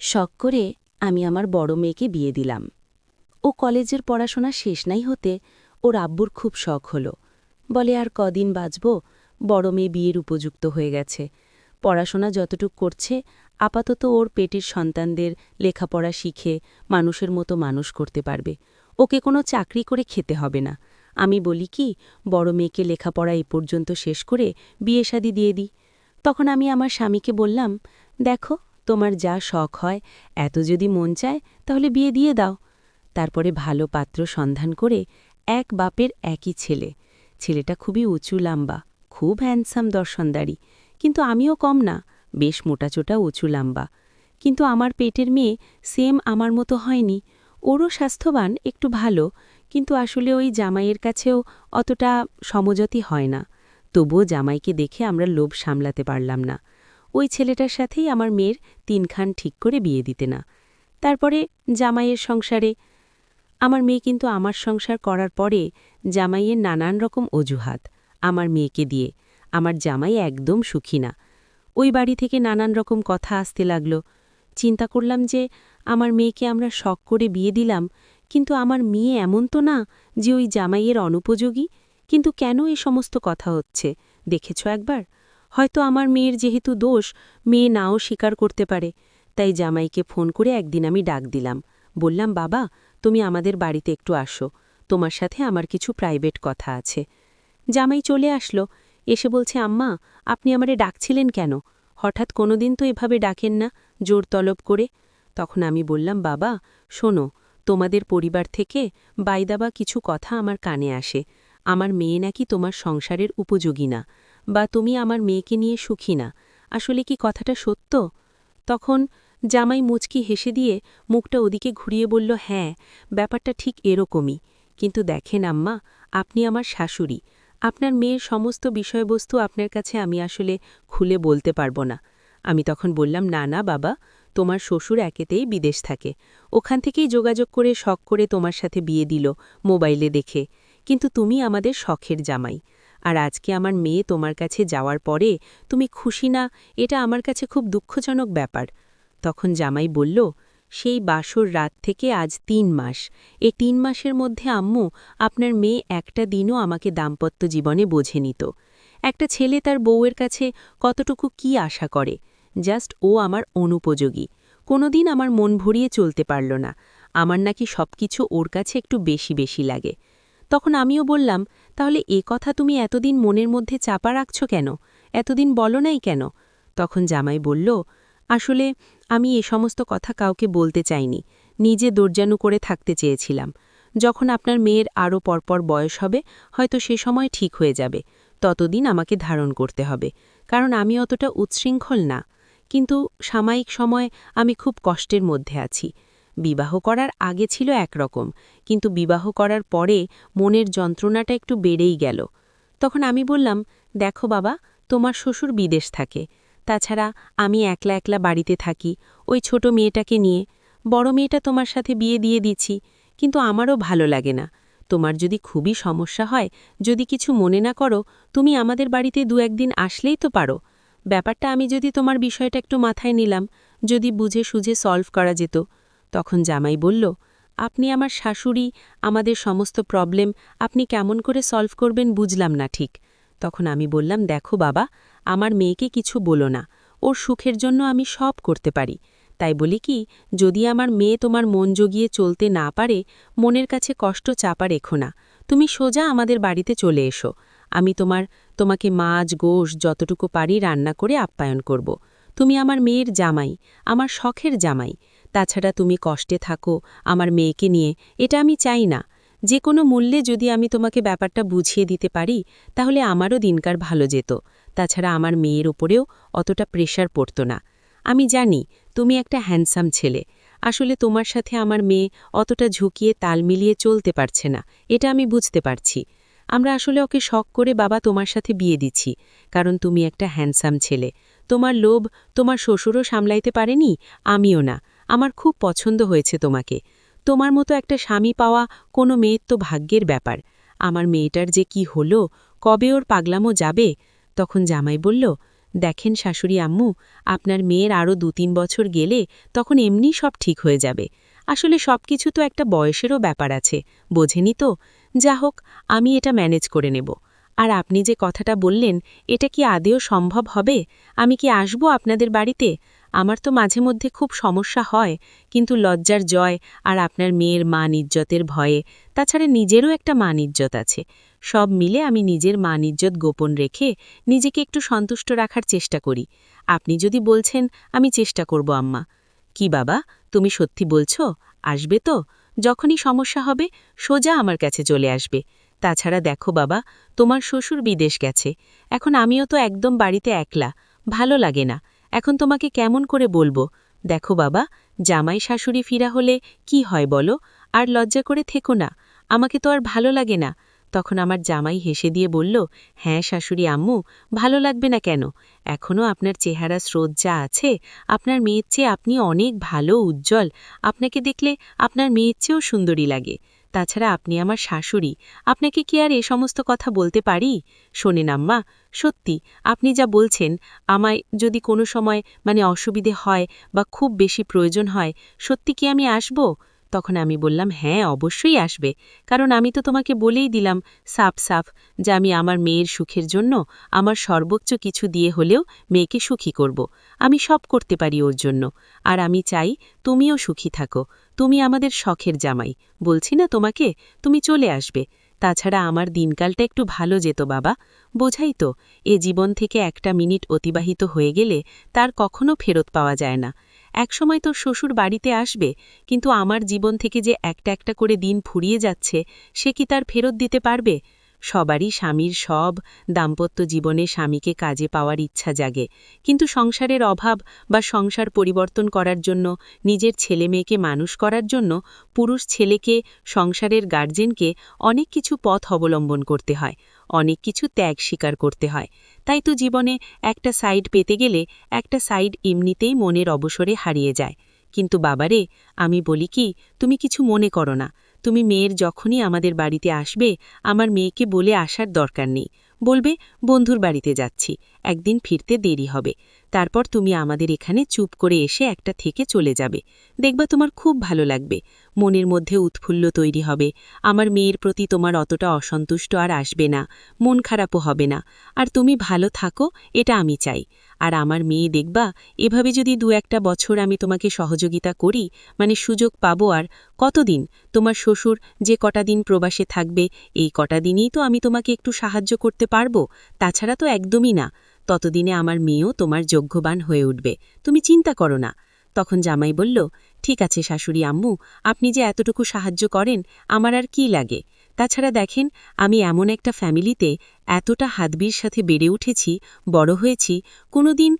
শখ করে আমি আমার বড় মেয়েকে বিয়ে দিলাম। ও কলেজের পড়াশোনা শেষ নাই হতে ওর আব্বুর খুব শখ হলো। বলে আর কদিন বাঁচব, বড় মেয়ে বিয়ের উপযুক্ত হয়ে গেছে। পড়াশোনা যতটুক করছে আপাতত ওর পেটের সন্তানদের লেখাপড়া শিখে মানুষের মতো মানুষ করতে পারবে। ওকে কোনো চাকরি করে খেতে হবে না। আমি বলি কি, বড় মেয়েকে লেখাপড়া এ পর্যন্ত শেষ করে বিয়ে শাদী দিয়ে দিই। তখন আমি আমার স্বামীকে বললাম, দেখো, তোমার যা শখ হয়, এত যদি মন চায় তাহলে বিয়ে দিয়ে দাও। তারপরে ভালো পাত্র সন্ধান করে এক বাপের একই ছেলে। ছেলেটা খুবই উঁচু লম্বা, খুব হ্যান্ডসাম দর্শনদারি, কিন্তু আমিও কম না, বেশ মোটাচোটা উঁচু লম্বা। কিন্তু আমার পেটের মেয়ে সেম আমার মতো হয়নি। ওরও স্বাস্থ্যবান, একটু ভালো, কিন্তু আসলে ওই জামাইয়ের কাছেও অতটা সমজতি হয় না। তবুও জামাইকে দেখে আমরা লোভ সামলাতে পারলাম না। ওই ছেলেটার সাথেই আমার মেয়ের ৩ খান ঠিক করে বিয়ে দিতে না। তারপরে জামাইয়ের সংসারে আমার মেয়ে, কিন্তু আমার সংসার করার পরে জামাইয়ের নানান রকম অজুহাত আমার মেয়েকে দিয়ে। আমার জামাই একদম সুখী না। ওই বাড়ি থেকে নানান রকম কথা আসতে লাগল। চিন্তা করলাম যে আমার মেয়েকে আমরা শখ করে বিয়ে দিলাম, কিন্তু আমার মেয়ে এমন তো না যে ওই জামাইয়ের অনুপযোগী। কিন্তু কেন এ সমস্ত কথা হচ্ছে দেখেছ একবার? হয়তো আমার মেয়ের যেহেতু দোষ, মেয়ে নাও স্বীকার করতে পারে। তাই জামাইকে ফোন করে একদিন আমি ডাক দিলাম। বললাম, বাবা, তুমি আমাদের বাড়িতে একটু আসো, তোমার সাথে আমার কিছু প্রাইভেট কথা আছে। জামাই চলে আসলো, এসে বলছে, আম্মা, আপনি আমারে ডাকছিলেন কেন? হঠাৎ কোনোদিন তো এভাবে ডাকেন না, জোর তলব করে। তখন আমি বললাম, বাবা, শোনো, তোমাদের পরিবার থেকে বাইদাবা কিছু কথা আমার কানে আসে। আমার মেয়ে নাকি তোমার সংসারের উপযোগী না, বা তুমি আমার মেয়েকে নিয়ে সুখী না। আসলে কি কথাটা সত্য? তখন জামাই মুচকি হেসে দিয়ে মুখটা ওদিকে ঘুরিয়ে বলল, হ্যাঁ, ব্যাপারটা ঠিক এরকমই। কিন্তু দেখেন আম্মা, আপনি আমার শাশুড়ি, আপনার মেয়ের সমস্ত বিষয়বস্তু আপনার কাছে আমি আসলে খুলে বলতে পারবো না। আমি তখন বললাম, না না বাবা, তোমার শ্বশুর একেতেই বিদেশ থাকে, ওখান থেকেই যোগাযোগ করে শখ করে তোমার সাথে বিয়ে দিল মোবাইলে দেখে। কিন্তু তুমি আমাদের শখের জামাই, আর আজকে আমার মেয়ে তোমার কাছে যাওয়ার পরে তুমি খুশি না, এটা আমার কাছে খুব দুঃখজনক ব্যাপার। তখন জামাই বলল, সেই বাসর রাত থেকে আজ ৩ মাস। এই ৩ মাসের মধ্যে আম্মু, আপনার মেয়ে একটা দিনও আমাকে দাম্পত্য জীবনে বোঝেনি তো। একটা ছেলে তার বউয়ের কাছে কতটুকু কি আশা করে? জাস্ট ও আমার অনুপযোগী, কোনোদিন আমার মন ভরিয়ে চলতে পারল না। আমার নাকি সবকিছু ওর কাছে একটু বেশি বেশি লাগে। তখন আমিও বললাম, তাহলে এ কথা তুমি এতদিন মনের মধ্যে চাপা রাখছ কেন? এতদিন বলো নাই কেন? তখন জামাই বলল, আসলে আমি এ সমস্ত কথা কাউকে বলতে চাইনি, নিজে দরজানু করে থাকতে চেয়েছিলাম। যখন আপনার মেয়ের আরও পরপর বয়স হবে, হয়তো সে সময় ঠিক হয়ে যাবে, ততদিন আমাকে ধারণ করতে হবে, কারণ আমি অতটা উচ্ছৃঙ্খল না। কিন্তু সাময়িক সময় আমি খুব কষ্টের মধ্যে আছি। বিবাহ করার আগে ছিল একরকম, কিন্তু বিবাহ করার পরে মনের যন্ত্রণাটা একটু বেড়েই গেল। তখন আমি বললাম, দেখো বাবা, তোমার শ্বশুর বিদেশ থাকে, তাছাড়া আমি একলা একলা বাড়িতে থাকি ওই ছোট মেয়েটাকে নিয়ে। বড় মেয়েটা তোমার সাথে বিয়ে দিয়ে দিচ্ছি, কিন্তু আমারও ভালো লাগে না। তোমার যদি খুবই সমস্যা হয়, যদি কিছু মনে না করো, তুমি আমাদের বাড়িতে ২-১ দিন আসলেই তো পারো। ব্যাপারটা আমি যদি তোমার বিষয়টা একটু মাথায় নিলাম, যদি বুঝে সুঝে সলভ করা যেত। তখন জামাই বলল, আপনি আমার শাশুড়ি, আমাদের সমস্ত প্রবলেম আপনি কেমন করে সলভ করবেন বুঝলাম না ঠিক। তখন আমি বললাম, দেখো বাবা, আমার মেয়েকে কিছু বলো না, ওর সুখের জন্য আমি সব করতে পারি। তাই বলি কি, যদি আমার মেয়ে তোমার মন জগিয়ে চলতে না পারে, মনের কাছে কষ্ট চাপা রেখো না, তুমি সোজা আমাদের বাড়িতে চলে এসো। আমি তোমাকে মাছ গোশ যতটুকু পারি রান্না করে আপ্যায়ন করব। তুমি আমার মেয়ের জামাই, আমার শখের জামাই। তাছাড়া তুমি কষ্টে থাকো আমার মেয়েকে নিয়ে, এটা আমি চাই না। যে কোনো মূল্যে যদি আমি তোমাকে ব্যাপারটা বুঝিয়ে দিতে পারি, তাহলে আমারও দিনকার ভালো যেত। তাছাড়া আমার মেয়ের ওপরেও অতটা প্রেশার পড়ত না। আমি জানি তুমি একটা হ্যান্ডসাম ছেলে, আসলে তোমার সাথে আমার মেয়ে অতটা ঝুঁকিয়ে তাল মিলিয়ে চলতে পারছে না, এটা আমি বুঝতে পারছি। আমরা আসলে ওকে শখ করে বাবা তোমার সাথে বিয়ে দিচ্ছি, কারণ তুমি একটা হ্যান্ডসাম ছেলে। তোমার লোভ তোমার শ্বশুরও সামলাইতে পারেনি, আমিও না। আমার খুব পছন্দ হয়েছে তোমাকে। তোমার মতো একটা স্বামী পাওয়া কোনো মেয়ের তো ভাগ্যের ব্যাপার। আমার মেয়েটার যে কি হলো, কবে ওর পাগলামো যাবে? তখন জামাই বলল, দেখেন শাশুড়ি আম্মু, আপনার মেয়ের আরও 2-3 বছর গেলে তখন এমনি সব ঠিক হয়ে যাবে। আসলে সবকিছু তো একটা বয়সেরও ব্যাপার আছে, বোঝেনি তো? যা হোক, আমি এটা ম্যানেজ করে নেব। আর আপনি যে কথাটা বললেন, এটা কি আদেও সম্ভব হবে? আমি কি আসব আপনাদের বাড়িতে? আমার তো মাঝে মধ্যে খুব সমস্যা হয়, কিন্তু লজ্জার জয় আর আপনার মেয়ের মান ইজ্জতের ভয়ে, তাছাড়া নিজেরও একটা মান ইজ্জত আছে। সব মিলে আমি নিজের মান ইজ্জত গোপন রেখে নিজেকে একটু সন্তুষ্ট রাখার চেষ্টা করি। আপনি যদি বলছেন, আমি চেষ্টা করব আম্মা। কি বাবা, তুমি সত্যি বলছো? আসবে তো? যখনই সমস্যা হবে সোজা আমার কাছে চলে আসবে। তাছাড়া দেখো বাবা, তোমার শ্বশুর বিদেশ গেছে, এখন আমিও তো একদম বাড়িতে একলা, ভালো লাগে না। এখন তোমাকে কেমন করে বলবো? দেখো বাবা, জামাই শাশুড়ি ফিরা হলে কি হয় বলো? আর লজ্জা করে থেকো না, আমাকে তো আর ভালো লাগে না। তখন আমার জামাই হেসে দিয়ে বলল, হ্যাঁ শাশুড়ি আম্মু, ভালো লাগবে না কেন? এখনও আপনার চেহারা স্রোত যা আছে, আপনার মেয়ের চেয়ে আপনি অনেক ভালো, উজ্জ্বল। আপনাকে দেখলে আপনার মেয়ের চেয়েও সুন্দরী লাগে। তাছাড়া আপনি আমার শাশুড়ি, আপনাকে কি আর এ সমস্ত কথা বলতে পারি? শোনেন আম্মা, সত্যি আপনি যা বলছেন, আমায় যদি কোনো সময় অসুবিধে হয় বা খুব বেশি প্রয়োজন হয়, সত্যি কি আমি আসব? তখন আমি বললাম, হ্যাঁ অবশ্যই আসবে, কারণ আমি তো তোমাকে বলেই দিলাম সাফ সাফ যে আমি আমার মেয়ের সুখের জন্য আমার সর্বোচ্চ কিছু দিয়ে হলেও মেয়েকে সুখী করব। আমি সব করতে পারি ওর জন্য। আর আমি চাই তুমিও সুখী থাকো। তুমি আমাদের শখের জামাই, বলছি না তোমাকে? তুমি চলে আসবে। তাছাড়া আমার দিনকালটা একটু ভালো যেত বাবা। বোঝাই তো, এ জীবন থেকে একটা মিনিট অতিবাহিত হয়ে গেলে তার কখনো ফেরত পাওয়া যায় না। একসময় তোর শ্বশুর বাড়িতে আসবে, কিন্তু আমার জীবন থেকে যে একটা একটা করে দিন ফুরিয়ে যাচ্ছে, সে কি তার ফেরত দিতে পারবে? সবারই স্বামীর সব দাম্পত্য জীবনে স্বামীকে কাজে পাওয়ার ইচ্ছা জাগে, কিন্তু সংসারের অভাব বা সংসার পরিবর্তন করার জন্য, নিজের ছেলে মেয়েকে মানুষ করার জন্য পুরুষ ছেলেকে, সংসারের গার্জেনকে অনেক কিছু পথ অবলম্বন করতে হয়, অনেক কিছু ত্যাগ স্বীকার করতে হয়। তাই তো জীবনে একটা সাইড পেতে গেলে একটা সাইড এমনিতেই মনের অবসরে হারিয়ে যায়। কিন্তু বাবারে, আমি বলি কি, তুমি কিছু মনে করো না। তুমি মেয়ের যখনই আমাদের বাড়িতে আসবে, আমার মেয়েকে বলে আসার দরকার নেই। বলবে বন্ধুর বাড়িতে যাচ্ছি, একদিন ফিরতে দেরি হবে। তারপর তুমি আমাদের এখানে চুপ করে এসে একটা থেকে চলে যাবে। দেখবা তোমার খুব ভালো লাগবে, মনের মধ্যে উৎফুল্ল তৈরি হবে। আমার মেয়ের প্রতি তোমার অতটা অসন্তুষ্ট আর আসবে না, মন খারাপও হবে না। আর তুমি ভালো থাকো, এটা আমি চাই। আর আমার মেয়ে দেখবা, এভাবে যদি 2-1 বছর আমি তোমাকে সহযোগিতা করি, সুযোগ পাবো। আর কতদিন? তোমার শ্বশুর যে কটা দিন প্রবাসে থাকবে, এই কটা দিনই তো আমি তোমাকে একটু সাহায্য করতে পারবো, তাছাড়া তো একদমই না। ততদিনে আমার মেয়েও তোমার যোগ্যবান হয়ে উঠবে, তুমি চিন্তা করো না। তখন জামাই বলল, ঠিক আছে শাশুড়ি আম্মু, আপনি যে এতটুকু সাহায্য করেন, আমার আর কি লাগে? তাছাড়া দেখেন, আমি এমন একটা ফ্যামিলিতে এতটা হাতবির সাথে বেড়ে উঠেছি, বড় হয়েছি, কোনোদিন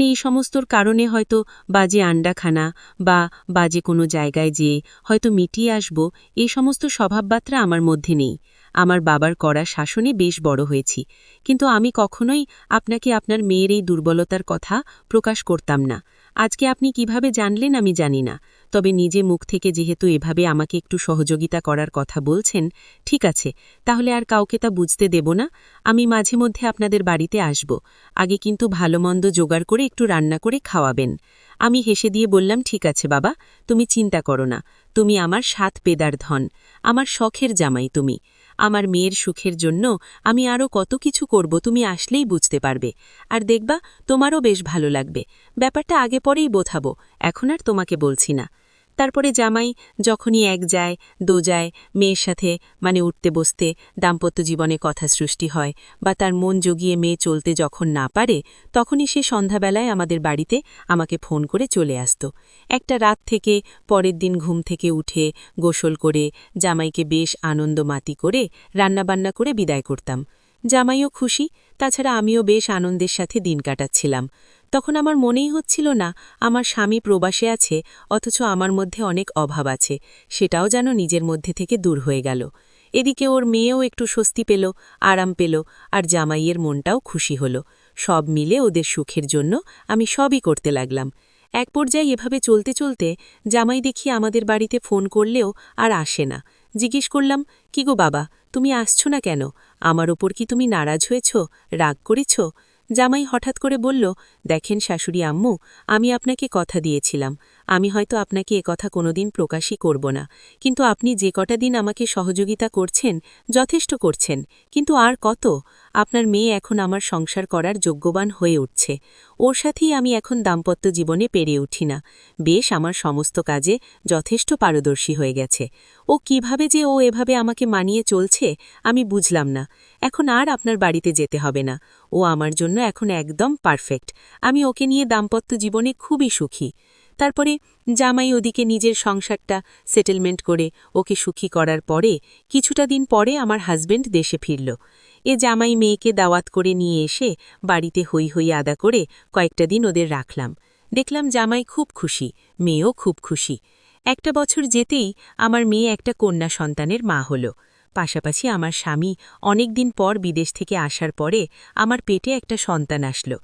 এই সমস্তর কারণে হয়তো বাজে আন্ডা খানা বা বাজে কোনো জায়গায় যেয়ে হয়তো মিটিয়ে আসব, এই সমস্ত স্বভাববাত্রা আমার মধ্যে নেই। আমার বাবার করা শাসনে বেশ বড় হয়েছি, কিন্তু আমি কখনোই আপনাকে আপনার মেয়ের এই দুর্বলতার কথা প্রকাশ করতাম না। আজকে আপনি কিভাবে জানলেন আমি জানি না, তবে নিজে মুখ থেকে যেহেতু এভাবে আমাকে একটু সহযোগিতা করার কথা বলছেন, ঠিক আছে, তাহলে আর কাউকে তা বুঝতে দেব না। আমি মাঝে মধ্যে আপনাদের বাড়িতে আসব, আগে কিন্তু ভালো মন্দ জোগাড় করে একটু রান্না করে খাওয়াবেন। আমি হেসে দিয়ে বললাম, ঠিক আছে বাবা, তুমি চিন্তা করো না। তুমি আমার 7 পেদার ধন, আমার শখের জামাই তুমি। আমার মেয়ের সুখের জন্য আমি আরও কত কিছু করব, তুমি আসলেই বুঝতে পারবে। আর দেখবা, তোমারও বেশ ভালো লাগবে। ব্যাপারটা আগে পরেই বোঝাবো, এখন আর তোমাকে বলছি না। তারপরে জামাই যখনই এক যায়, দো যায়, মেয়ের সাথে উঠতে বসতে, দাম্পত্য জীবনে কথা সৃষ্টি হয়, বা তার মন জগিয়ে মেয়ে চলতে যখন না পারে, তখনই সে সন্ধ্যাবেলায় আমাদের বাড়িতে আমাকে ফোন করে চলে আসত। একটা রাত থেকে পরের দিন ঘুম থেকে উঠে গোসল করে জামাইকে বেশ আনন্দমাতি করে রান্নাবান্না করে বিদায় করতাম। জামাইও খুশি, তাছাড়া আমিও বেশ আনন্দের সাথে দিন কাটাচ্ছিলাম। তখন আমার মনেই হচ্ছিল না আমার স্বামী প্রবাসে আছে, অথচ আমার মধ্যে অনেক অভাব আছে, সেটাও যেন নিজের মধ্যে থেকে দূর হয়ে গেল। এদিকে ওর মেয়েও একটু স্বস্তি পেল, আরাম পেল, আর জামাইয়ের মনটাও খুশি হল। সব মিলে ওদের সুখের জন্য আমি সবই করতে লাগলাম। এক পর্যায়ে এভাবে চলতে চলতে জামাই দেখি আমাদের বাড়িতে ফোন করলেও আর আসে না। জিজ্ঞেস করলাম, কি গো বাবা, তুমি আসছো না কেন? আমার ওপর কি তুমি নারাজ হয়েছ, রাগ করেছ? জামাই হঠাৎ করে বলল, দেখেন শাশুড়ি আম্মু, আমি আপনাকে কথা দিয়েছিলাম, আমি হয়তো আপনাকে একথা কোনোদিন প্রকাশই করব না, কিন্তু আপনি যে কটা দিন আমাকে সহযোগিতা করছেন যথেষ্ট করছেন, কিন্তু আর কত? আপনার মেয়ে এখন আমার সংসার করার যোগ্যবান হয়ে উঠছে, ওর সাথেই আমি এখন দাম্পত্য জীবনে পেরে উঠি না, বেশ আমার সমস্ত কাজে যথেষ্ট পারদর্শী হয়ে গেছে। ও কিভাবে যে ও এভাবে আমাকে মানিয়ে চলছে আমি বুঝলাম না। এখন আর আপনার বাড়িতে যেতে হবে না, ও আমার জন্য এখন একদম পারফেক্ট, আমি ওকে নিয়ে দাম্পত্য জীবনে খুবই সুখী। তারপরে জামাই ওদিকে নিজের সংসারটা সেটেলমেন্ট করে ওকে সুখী করার পরে কিছুটা দিন পরে আমার হাজবেন্ড দেশে ফিরল। এ জামাই মেয়েকে দাওয়াত করে নিয়ে এসে বাড়িতে হই হই আদা করে কয়েকটা দিন ওদের রাখলাম। দেখলাম জামাই খুব খুশি, মেয়েও খুব খুশি। একটা বছর যেতেই আমার মেয়ে একটা কন্যা সন্তানের মা হল। পাশাপাশি আমার স্বামী অনেক দিন পর বিদেশ থেকে আসার পরে আমার পেটে একটা সন্তান আসলো।